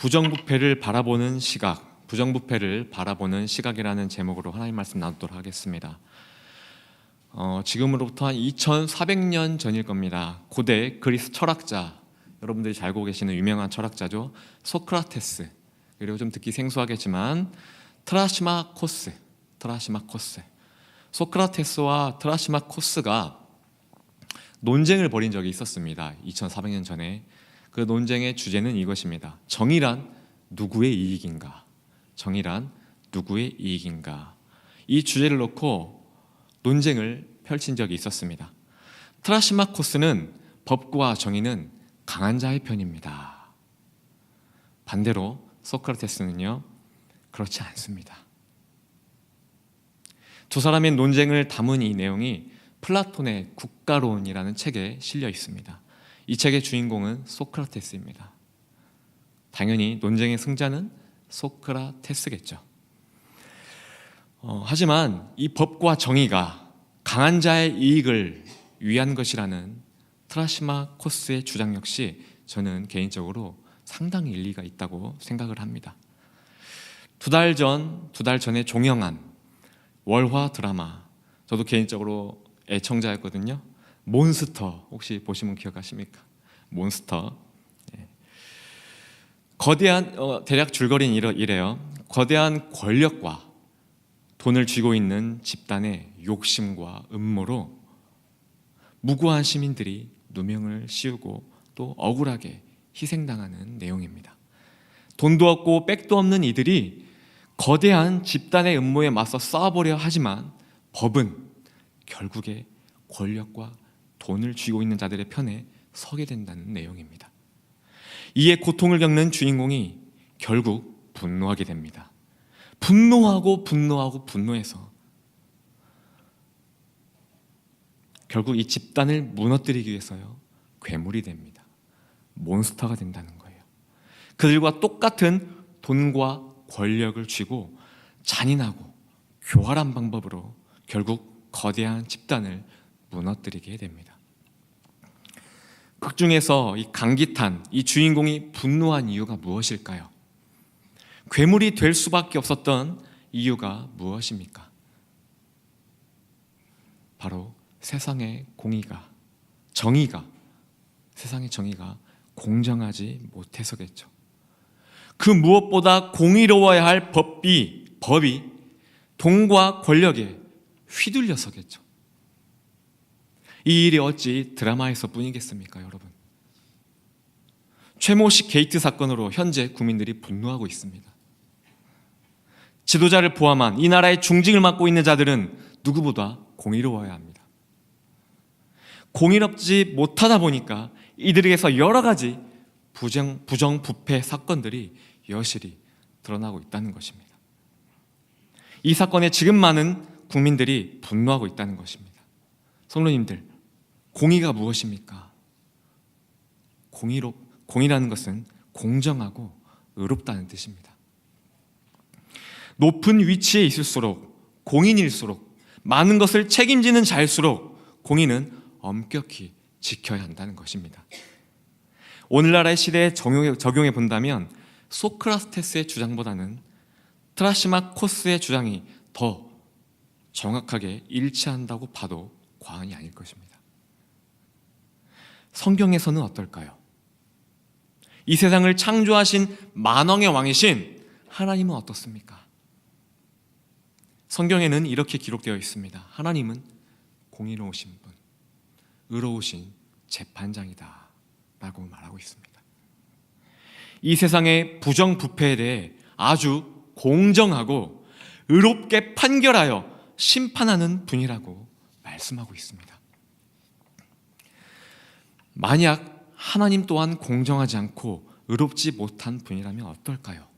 부정부패를 바라보는 시각, 부정부패를 바라보는 시각이라는 제목으로 하나님 말씀 나누도록 하겠습니다. 지금으로부터 한 2400년 전일 겁니다. 고대 그리스 철학자, 여러분들이 잘 알고 계시는 유명한 철학자죠. 소크라테스, 그리고 좀 듣기 생소하겠지만 트라시마코스. 소크라테스와 트라시마코스가 논쟁을 벌인 적이 있었습니다. 2400년 전에. 그 논쟁의 주제는 이것입니다. 정의란 누구의 이익인가? 정의란 누구의 이익인가? 이 주제를 놓고 논쟁을 펼친 적이 있었습니다. 트라시마코스는 법과 정의는 강한 자의 편입니다. 반대로 소크라테스는요, 그렇지 않습니다. 두 사람의 논쟁을 담은 이 내용이 플라톤의 국가론이라는 책에 실려 있습니다. 이 책의 주인공은 소크라테스입니다. 당연히 논쟁의 승자는 소크라테스겠죠. 하지만 이 법과 정의가 강한 자의 이익을 위한 것이라는 트라시마코스의 주장 역시 저는 개인적으로 상당히 일리가 있다고 생각을 합니다. 두 달 전에 종영한 월화 드라마, 저도 개인적으로 애청자였거든요. 몬스터, 혹시 보시면 기억하십니까? 몬스터. 거대한 대략 줄거리는 이래요. 거대한 권력과 돈을 쥐고 있는 집단의 욕심과 음모로 무고한 시민들이 누명을 씌우고 또 억울하게 희생당하는 내용입니다. 돈도 없고 백도 없는 이들이 거대한 집단의 음모에 맞서 싸워보려 하지만 법은 결국에 권력과 돈을 쥐고 있는 자들의 편에 서게 된다는 내용입니다. 이에 고통을 겪는 주인공이 결국 분노하게 됩니다. 분노해서 결국 이 집단을 무너뜨리기 위해서요, 괴물이 됩니다. 몬스터가 된다는 거예요. 그들과 똑같은 돈과 권력을 쥐고 잔인하고 교활한 방법으로 결국 거대한 집단을 무너뜨리게 됩니다. 극 중에서 이 강기탄, 이 주인공이 분노한 이유가 무엇일까요? 괴물이 될 수밖에 없었던 이유가 무엇입니까? 바로 세상의 세상의 정의가 공정하지 못해서겠죠. 그 무엇보다 공의로워야 할 법이 돈과 권력에 휘둘려서겠죠. 이 일이 어찌 드라마에서 뿐이겠습니까, 여러분? 최모식 게이트 사건으로 현재 국민들이 분노하고 있습니다. 지도자를 포함한 이 나라의 중직을 맡고 있는 자들은 누구보다 공의로워야 합니다. 공의롭지 못하다 보니까 이들에게서 여러 가지 부정부패 사건들이 여실히 드러나고 있다는 것입니다. 이 사건에 지금 많은 국민들이 분노하고 있다는 것입니다. 성도님들, 공의가 무엇입니까? 공의라는 것은 공정하고 의롭다는 뜻입니다. 높은 위치에 있을수록, 공인일수록, 많은 것을 책임지는 자일수록 공의는 엄격히 지켜야 한다는 것입니다. 오늘날의 시대에 적용해 본다면 소크라테스의 주장보다는 트라시마코스의 주장이 더 정확하게 일치한다고 봐도 과언이 아닐 것입니다. 성경에서는 어떨까요? 이 세상을 창조하신 만왕의 왕이신 하나님은 어떻습니까? 성경에는 이렇게 기록되어 있습니다. 하나님은 공의로우신 분, 의로우신 재판장이다 라고 말하고 있습니다. 이 세상의 부정부패에 대해 아주 공정하고 의롭게 판결하여 심판하는 분이라고 말씀하고 있습니다. 만약 하나님 또한 공정하지 않고 의롭지 못한 분이라면 어떨까요?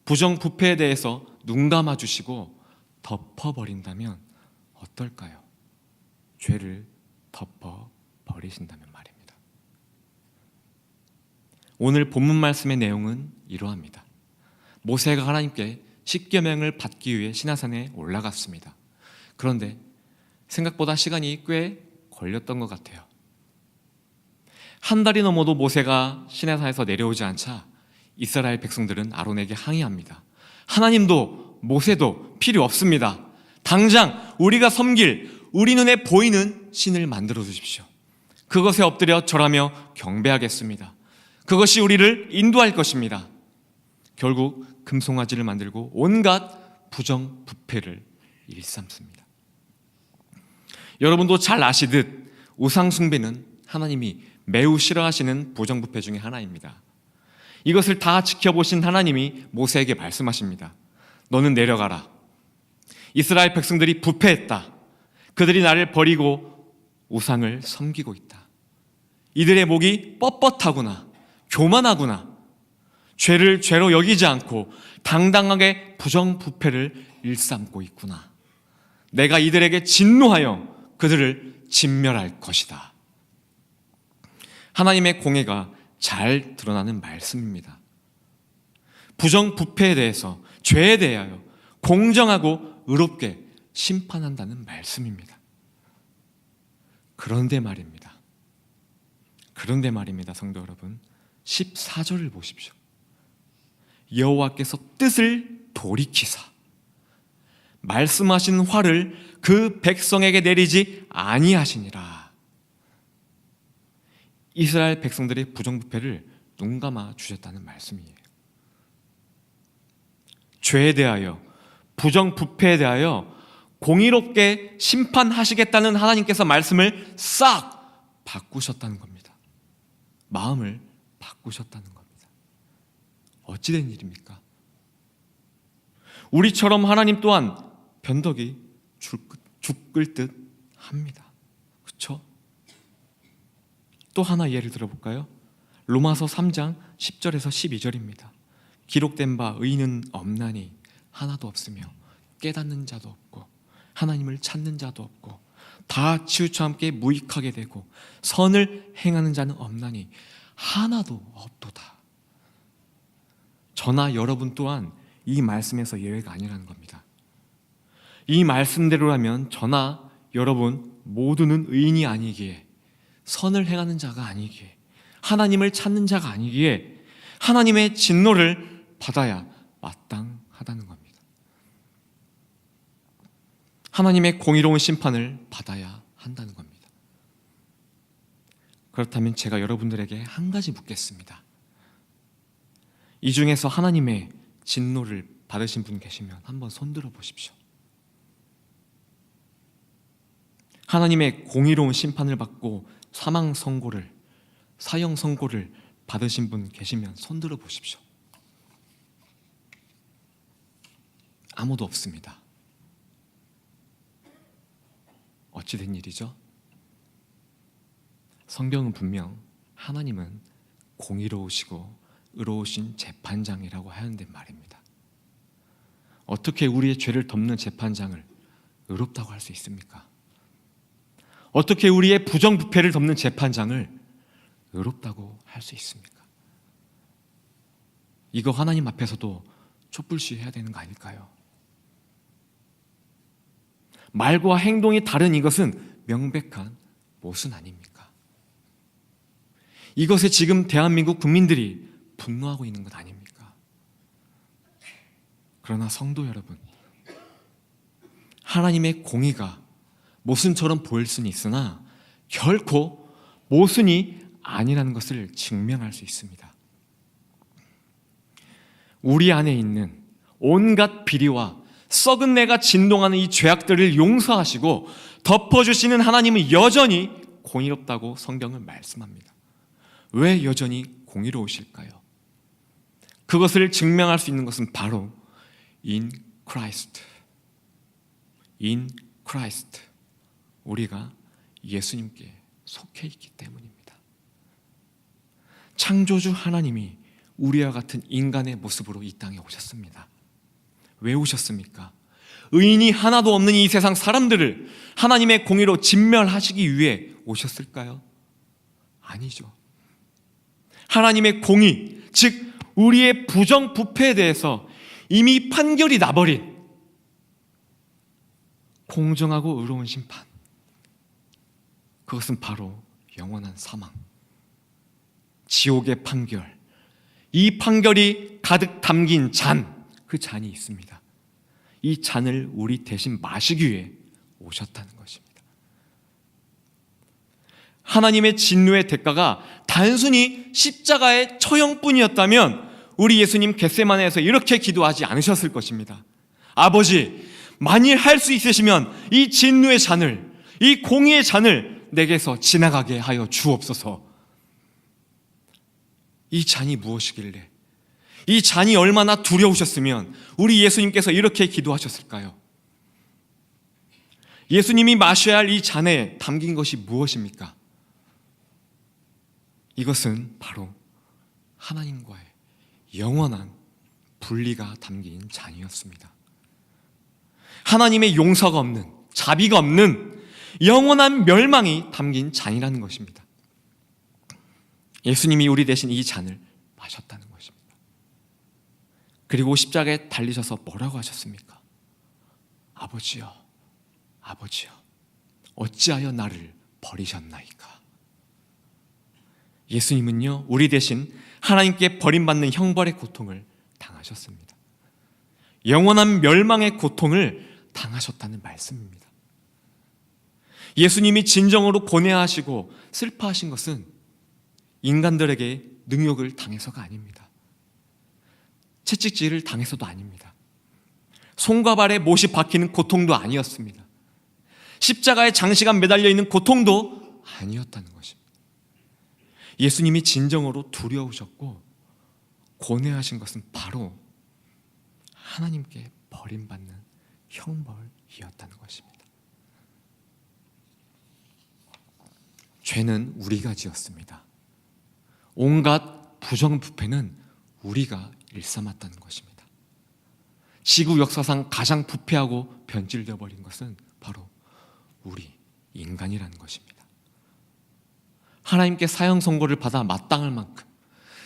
부정부패에 대해서 눈 감아주시고 덮어버린다면 어떨까요? 죄를 덮어버리신다면 말입니다. 오늘 본문 말씀의 내용은 이러합니다. 모세가 하나님께 십계명을 받기 위해 시내산에 올라갔습니다. 그런데 생각보다 시간이 꽤 걸렸던 것 같아요. 한 달이 넘어도 모세가 시내산에서 내려오지 않자 이스라엘 백성들은 아론에게 항의합니다. 하나님도 모세도 필요 없습니다. 당장 우리가 섬길 우리 눈에 보이는 신을 만들어 주십시오. 그것에 엎드려 절하며 경배하겠습니다. 그것이 우리를 인도할 것입니다. 결국 금송아지를 만들고 온갖 부정부패를 일삼습니다. 여러분도 잘 아시듯 우상숭배는 하나님이 매우 싫어하시는 부정부패 중에 하나입니다. 이것을 다 지켜보신 하나님이 모세에게 말씀하십니다. 너는 내려가라. 이스라엘 백성들이 부패했다. 그들이 나를 버리고 우상을 섬기고 있다. 이들의 목이 뻣뻣하구나. 교만하구나. 죄를 죄로 여기지 않고 당당하게 부정부패를 일삼고 있구나. 내가 이들에게 진노하여 그들을 진멸할 것이다. 하나님의 공의가 잘 드러나는 말씀입니다. 부정부패에 대해서, 죄에 대하여 공정하고 의롭게 심판한다는 말씀입니다. 그런데 말입니다, 성도 여러분, 14절을 보십시오. 여호와께서 뜻을 돌이키사 말씀하신 화를 그 백성에게 내리지 아니하시니라. 이스라엘 백성들의 부정부패를 눈감아 주셨다는 말씀이에요. 죄에 대하여, 부정부패에 대하여 공의롭게 심판하시겠다는 하나님께서 말씀을 싹 바꾸셨다는 겁니다. 마음을 바꾸셨다는 겁니다. 어찌된 일입니까? 우리처럼 하나님 또한 변덕이 죽을 듯 합니다. 그렇죠? 또 하나 예를 들어볼까요? 로마서 3장 10절에서 12절입니다. 기록된 바 의인은 없나니 하나도 없으며 깨닫는 자도 없고 하나님을 찾는 자도 없고 다 치우쳐 함께 무익하게 되고 선을 행하는 자는 없나니 하나도 없도다. 저나 여러분 또한 이 말씀에서 예외가 아니라는 겁니다. 이 말씀대로라면 저나 여러분 모두는 의인이 아니기에, 선을 행하는 자가 아니기에, 하나님을 찾는 자가 아니기에 하나님의 진노를 받아야 마땅하다는 겁니다. 하나님의 공의로운 심판을 받아야 한다는 겁니다. 그렇다면 제가 여러분들에게 한 가지 묻겠습니다. 이 중에서 하나님의 진노를 받으신 분 계시면 한번 손들어 보십시오. 하나님의 공의로운 심판을 받고 사형 선고를 받으신 분 계시면 손들어 보십시오. 아무도 없습니다. 어찌된 일이죠? 성경은 분명 하나님은 공의로우시고 의로우신 재판장이라고 하는데 말입니다. 어떻게 우리의 죄를 덮는 재판장을 의롭다고 할 수 있습니까? 어떻게 우리의 부정부패를 덮는 재판장을 의롭다고 할 수 있습니까? 이거 하나님 앞에서도 촛불시해야 되는 거 아닐까요? 말과 행동이 다른 이것은 명백한 모순 아닙니까? 이것에 지금 대한민국 국민들이 분노하고 있는 것 아닙니까? 그러나 성도 여러분, 하나님의 공의가 모순처럼 보일 수는 있으나 결코 모순이 아니라는 것을 증명할 수 있습니다. 우리 안에 있는 온갖 비리와 썩은 내가 진동하는 이 죄악들을 용서하시고 덮어주시는 하나님은 여전히 공의롭다고 성경은 말씀합니다. 왜 여전히 공의로우실까요? 그것을 증명할 수 있는 것은 바로 in Christ. 우리가 예수님께 속해 있기 때문입니다. 창조주 하나님이 우리와 같은 인간의 모습으로 이 땅에 오셨습니다. 왜 오셨습니까? 의인이 하나도 없는 이 세상 사람들을 하나님의 공의로 진멸하시기 위해 오셨을까요? 아니죠. 하나님의 공의, 즉 우리의 부정부패에 대해서 이미 판결이 나버린 공정하고 의로운 심판, 그것은 바로 영원한 사망, 지옥의 판결, 이 판결이 가득 담긴 잔, 그 잔이 있습니다. 이 잔을 우리 대신 마시기 위해 오셨다는 것입니다. 하나님의 진노의 대가가 단순히 십자가의 처형뿐이었다면 우리 예수님 겟세마네에서 이렇게 기도하지 않으셨을 것입니다. 아버지, 만일 할 수 있으시면 이 진노의 잔을, 이 공의의 잔을 내게서 지나가게 하여 주옵소서. 이 잔이 무엇이길래, 이 잔이 얼마나 두려우셨으면 우리 예수님께서 이렇게 기도하셨을까요? 예수님이 마셔야 할 이 잔에 담긴 것이 무엇입니까? 이것은 바로 하나님과의 영원한 분리가 담긴 잔이었습니다. 하나님의 용서가 없는, 자비가 없는 영원한 멸망이 담긴 잔이라는 것입니다. 예수님이 우리 대신 이 잔을 마셨다는 것입니다. 그리고 십자가에 달리셔서 뭐라고 하셨습니까? 아버지여, 아버지여, 어찌하여 나를 버리셨나이까? 예수님은요, 우리 대신 하나님께 버림받는 형벌의 고통을 당하셨습니다. 영원한 멸망의 고통을 당하셨다는 말씀입니다. 예수님이 진정으로 고뇌하시고 슬퍼하신 것은 인간들에게 능욕을 당해서가 아닙니다. 채찍질을 당해서도 아닙니다. 손과 발에 못이 박히는 고통도 아니었습니다. 십자가에 장시간 매달려 있는 고통도 아니었다는 것입니다. 예수님이 진정으로 두려우셨고 고뇌하신 것은 바로 하나님께 버림받는 형벌이었다는 것입니다. 죄는 우리가 지었습니다. 온갖 부정부패는 우리가 일삼았다는 것입니다. 지구 역사상 가장 부패하고 변질되어 버린 것은 바로 우리 인간이라는 것입니다. 하나님께 사형 선고를 받아 마땅할 만큼,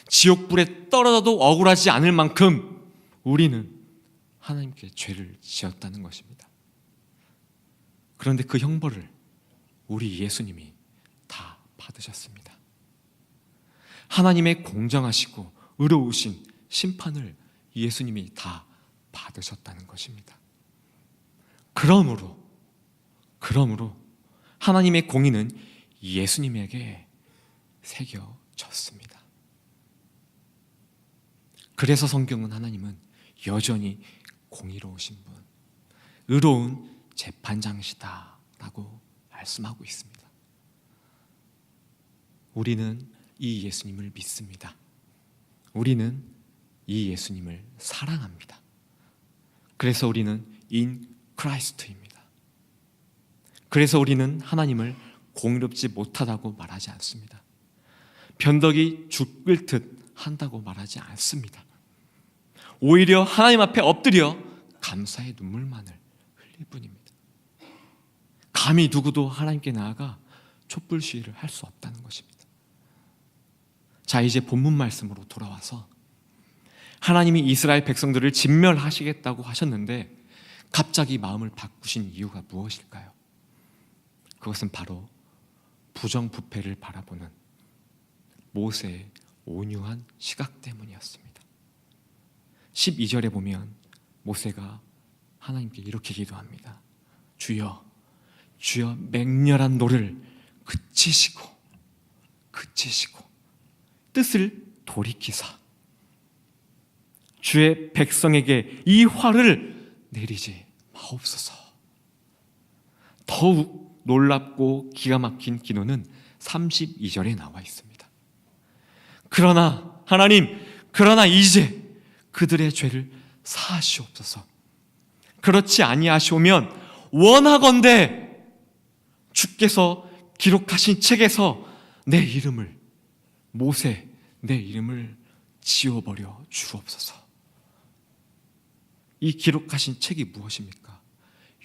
지옥불에 떨어져도 억울하지 않을 만큼 우리는 하나님께 죄를 지었다는 것입니다. 그런데 그 형벌을 우리 예수님이 다 받으셨습니다. 하나님의 공정하시고 의로우신 심판을 예수님이 다 받으셨다는 것입니다. 그러므로 하나님의 공의는 예수님에게 새겨졌습니다. 그래서 성경은 하나님은 여전히 공의로우신 분, 의로운 재판장이시다라고 말씀하고 있습니다. 우리는 이 예수님을 믿습니다. 우리는 이 예수님을 사랑합니다. 그래서 우리는 in Christ입니다. 그래서 우리는 하나님을 공의롭지 못하다고 말하지 않습니다. 변덕이 죽을 듯 한다고 말하지 않습니다. 오히려 하나님 앞에 엎드려 감사의 눈물만을 흘릴 뿐입니다. 감히 누구도 하나님께 나아가 촛불 시위를 할 수 없다는 것입니다. 자, 이제 본문 말씀으로 돌아와서 하나님이 이스라엘 백성들을 진멸하시겠다고 하셨는데 갑자기 마음을 바꾸신 이유가 무엇일까요? 그것은 바로 부정부패를 바라보는 모세의 온유한 시각 때문이었습니다. 12절에 보면 모세가 하나님께 이렇게 기도합니다. 주여, 주여 맹렬한 노를 그치시고 뜻을 돌이키사 주의 백성에게 이 화를 내리지 마옵소서. 더욱 놀랍고 기가 막힌 기도는 32절에 나와 있습니다. 그러나 하나님, 그러나 이제 그들의 죄를 사하시옵소서. 그렇지 아니하시오면 원하건대 주께서 기록하신 책에서 내 이름을, 모세 내 이름을 지워버려 주옵소서. 이 기록하신 책이 무엇입니까?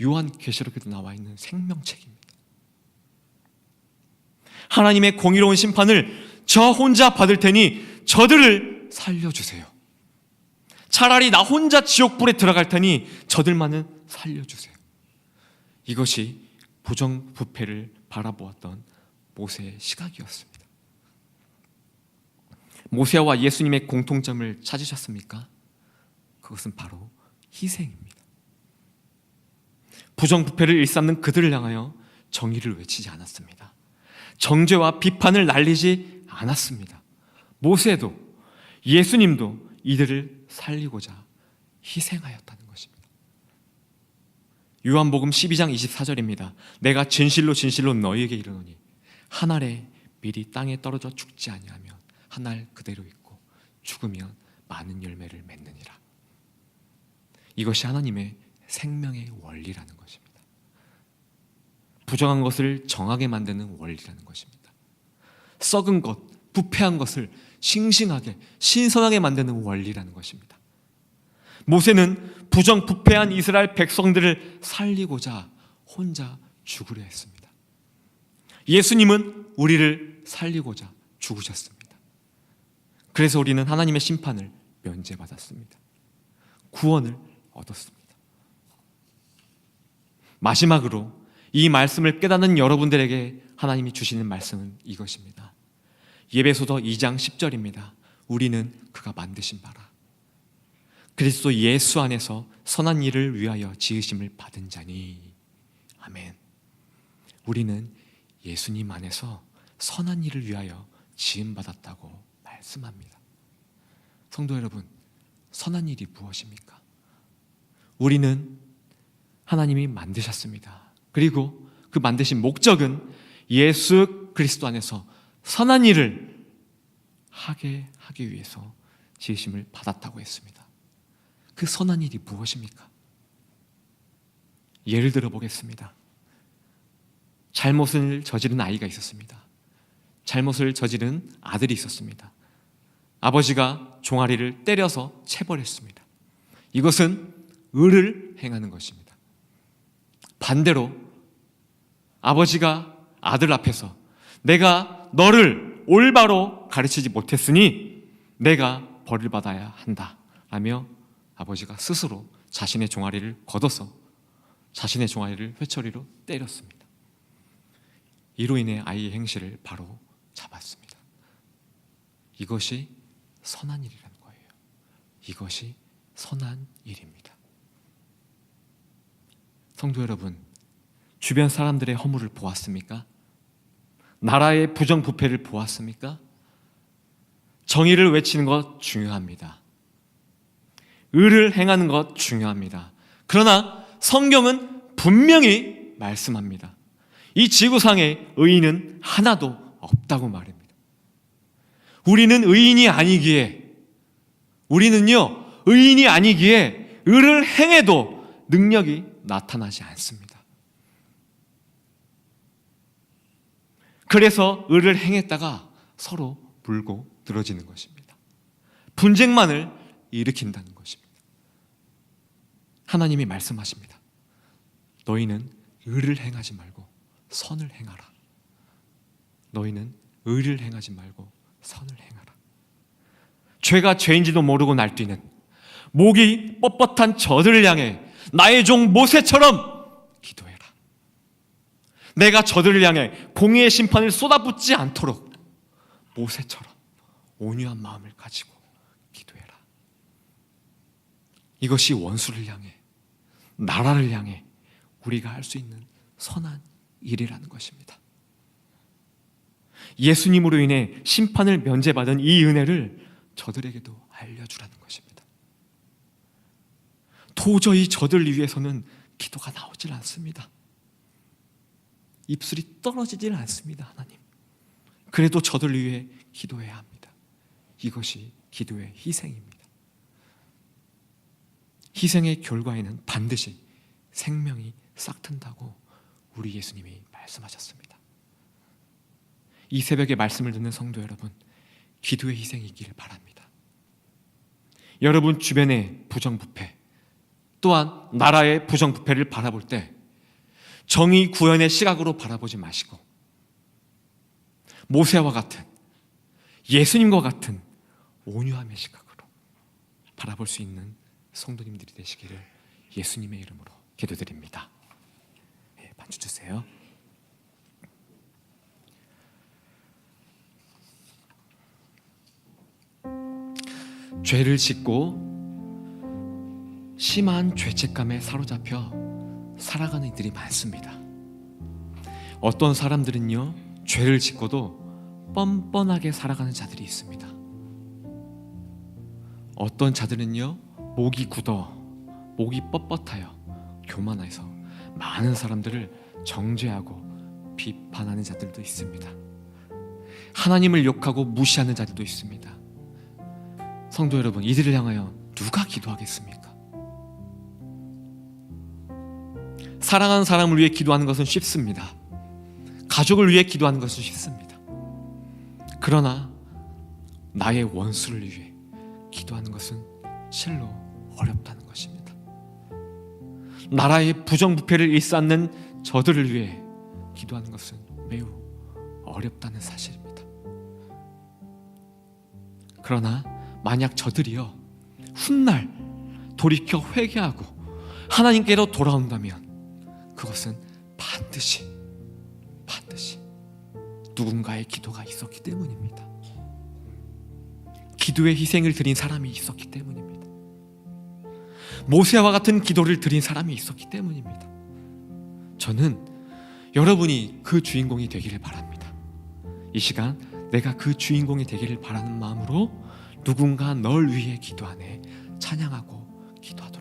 요한계시록에도 나와 있는 생명책입니다. 하나님의 공의로운 심판을 저 혼자 받을 테니 저들을 살려주세요. 차라리 나 혼자 지옥불에 들어갈 테니 저들만은 살려주세요. 이것이 부정부패를 바라보았던 모세의 시각이었습니다. 모세와 예수님의 공통점을 찾으셨습니까? 그것은 바로 희생입니다. 부정부패를 일삼는 그들을 향하여 정의를 외치지 않았습니다. 정죄와 비판을 날리지 않았습니다. 모세도 예수님도 이들을 살리고자 희생하였다는 것입니다. 요한복음 12장 24절입니다. 내가 진실로 진실로 너희에게 이르노니 한 알에 밀이 땅에 떨어져 죽지 아니하면 한 알 그대로 있고 죽으면 많은 열매를 맺느니라. 이것이 하나님의 생명의 원리라는 것입니다. 부정한 것을 정하게 만드는 원리라는 것입니다. 썩은 것, 부패한 것을 싱싱하게 신선하게 만드는 원리라는 것입니다. 모세는 부정부패한 이스라엘 백성들을 살리고자 혼자 죽으려 했습니다. 예수님은 우리를 살리고자 죽으셨습니다. 그래서 우리는 하나님의 심판을 면제받았습니다. 구원을 얻었습니다. 마지막으로 이 말씀을 깨닫는 여러분들에게 하나님이 주시는 말씀은 이것입니다. 예배소서 2장 10절입니다. 우리는 그가 만드신 바라 그리스도 예수 안에서 선한 일을 위하여 지으심을 받은 자니. 아멘. 우리는 예수님 안에서 선한 일을 위하여 지음받았다고 말씀합니다. 성도 여러분, 선한 일이 무엇입니까? 우리는 하나님이 만드셨습니다. 그리고 그 만드신 목적은 예수 그리스도 안에서 선한 일을 하게 하기 위해서 지으심을 받았다고 했습니다. 그 선한 일이 무엇입니까? 예를 들어 보겠습니다. 잘못을 저지른 아이가 있었습니다. 잘못을 저지른 아들이 있었습니다. 아버지가 종아리를 때려서 체벌했습니다. 이것은 의를 행하는 것입니다. 반대로 아버지가 아들 앞에서 내가 너를 올바로 가르치지 못했으니 내가 벌을 받아야 한다 라며 아버지가 스스로 자신의 종아리를 걷어서 자신의 종아리를 회초리로 때렸습니다. 이로 인해 아이의 행실을 바로 잡았습니다. 이것이 선한 일이라는 거예요. 이것이 선한 일입니다. 성도 여러분, 주변 사람들의 허물을 보았습니까? 나라의 부정부패를 보았습니까? 정의를 외치는 것 중요합니다. 의를 행하는 것 중요합니다. 그러나 성경은 분명히 말씀합니다. 이 지구상에 의인은 하나도 없다고 말입니다. 우리는 의인이 아니기에 의를 행해도 능력이 나타나지 않습니다. 그래서 의를 행했다가 서로 물고 늘어지는 것입니다. 분쟁만을 일으킨다는 것입니다. 하나님이 말씀하십니다. 너희는 의를 행하지 말고 선을 행하라. 너희는 의를 행하지 말고 선을 행하라. 죄가 죄인지도 모르고 날뛰는 목이 뻣뻣한 저들을 향해 나의 종 모세처럼 기도해라. 내가 저들을 향해 공의의 심판을 쏟아붓지 않도록 모세처럼 온유한 마음을 가지고 기도해라. 이것이 원수를 향해, 나라를 향해 우리가 할 수 있는 선한 일이라는 것입니다. 예수님으로 인해 심판을 면제받은 이 은혜를 저들에게도 알려주라는 것입니다. 도저히 저들 위해서는 기도가 나오질 않습니다. 입술이 떨어지질 않습니다. 하나님, 그래도 저들 위해 기도해야 합니다. 이것이 기도의 희생입니다. 희생의 결과에는 반드시 생명이 싹튼다고 우리 예수님이 말씀하셨습니다. 이 새벽에 말씀을 듣는 성도 여러분, 기도의 희생이 있기를 바랍니다. 여러분 주변의 부정부패, 또한 나라의 부정부패를 바라볼 때 정의 구현의 시각으로 바라보지 마시고 모세와 같은, 예수님과 같은 온유함의 시각으로 바라볼 수 있는 성도님들이 되시기를 예수님의 이름으로 기도드립니다. 반주 주세요. 죄를 짓고 심한 죄책감에 사로잡혀 살아가는 이들이 많습니다. 어떤 사람들은요, 죄를 짓고도 뻔뻔하게 살아가는 자들이 있습니다. 어떤 자들은요, 목이 굳어, 목이 뻣뻣하여 교만해서 많은 사람들을 정죄하고 비판하는 자들도 있습니다. 하나님을 욕하고 무시하는 자들도 있습니다. 성도 여러분, 이들을 향하여 누가 기도하겠습니까? 사랑하는 사람을 위해 기도하는 것은 쉽습니다. 가족을 위해 기도하는 것은 쉽습니다. 그러나 나의 원수를 위해 기도하는 것은 실로 어렵다는 것입니다. 나라의 부정부패를 일삼는 저들을 위해 기도하는 것은 매우 어렵다는 사실입니다. 그러나 만약 저들이요, 훗날 돌이켜 회개하고 하나님께로 돌아온다면 그것은 반드시 누군가의 기도가 있었기 때문입니다. 기도의 희생을 드린 사람이 있었기 때문입니다. 모세와 같은 기도를 드린 사람이 있었기 때문입니다. 저는 여러분이 그 주인공이 되기를 바랍니다. 이 시간 내가 그 주인공이 되기를 바라는 마음으로 누군가 널 위해 기도하네 찬양하고 기도하도록